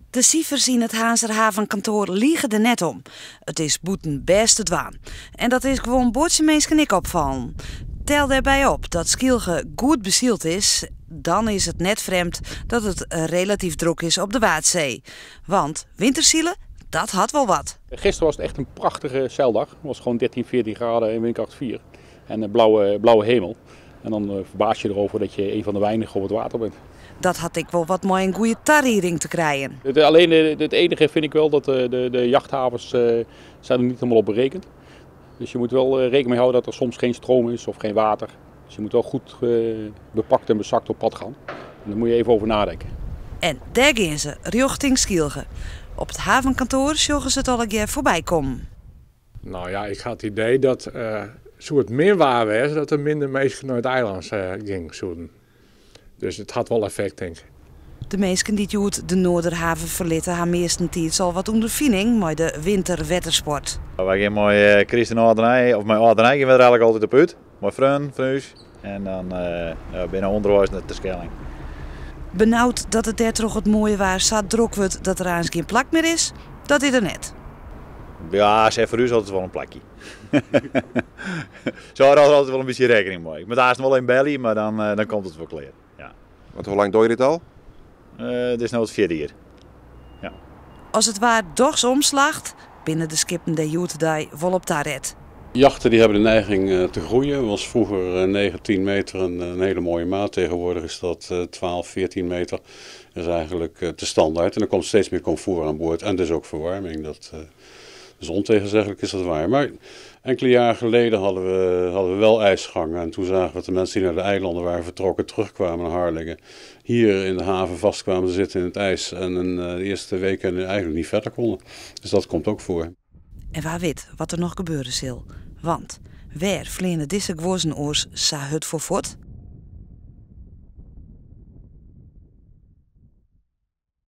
De cijfers in het Haanserhavenkantoor liegen er net om. Het is boeten best het waan. En dat is gewoon bootse mensen niet opvallen. Tel daarbij op dat Skilge goed bezield is, dan is het net vreemd dat het relatief druk is op de Waadzee. Want winterzielen, dat had wel wat. Gisteren was het echt een prachtige zeildag. Het was gewoon 13, 14 graden in windkracht 4. En een blauwe hemel. En dan verbaas je erover dat je een van de weinigen op het water bent. Dat had ik wel wat mooi een goede tarriering te krijgen. Alleen het enige vind ik wel dat de jachthavens zijn er niet helemaal op berekend. Dus je moet wel rekening mee houden dat er soms geen stroom is of geen water. Dus je moet wel goed bepakt en bezakt op pad gaan. En daar moet je even over nadenken. En daar gaan ze, richting Skilge. Op het havenkantoor zorgen ze het al een keer voorbij komen. Nou ja, ik had het idee dat zo het meer waar was, dat er minder mensen naar het eiland gingen zoeken. Dus het had wel effect, denk ik. De mensen die uit de Noorderhaven verlitten haar meestentijd al wat ondervinding met de winterwettersport. Wij gaan met Christen Oudenij, of met Oudenij gaan we er eigenlijk altijd op uit. Met vrienden, vriendjes. En dan binnen onderwijs naar de Schelling. Benauwd dat het daar toch het mooie waar zo druk wordt dat er aan geen plak meer is, dat is er net. Ja, ze voor u is altijd wel een plakje. Zo hadden we altijd wel een beetje rekening mee. Met daar is nog wel een belly, maar dan komt het wel klaar. Ja. Want hoe lang doe je dit al? Het is nu het 4e jaar. Ja. Als het waar dochs omslacht, binnen de skippen de Joetdij volop taret. Jachten die hebben de neiging te groeien. Het was vroeger 9, 10 meter een hele mooie maat. Tegenwoordig is dat 12, 14 meter. Dat is eigenlijk te standaard. En er komt steeds meer comfort aan boord. En dus ook verwarming. Dus ontegenzeggelijk is dat waar. Maar enkele jaren geleden hadden we wel ijsgangen. En toen zagen we dat de mensen die naar de eilanden waren vertrokken terugkwamen naar Harlingen. Hier in de haven vastkwamen te zitten in het ijs. En in de eerste weken eigenlijk niet verder konden. Dus dat komt ook voor. En waar weet wat er nog gebeuren zal. Want waar vleende deze gwozenoors sa hut voor voort?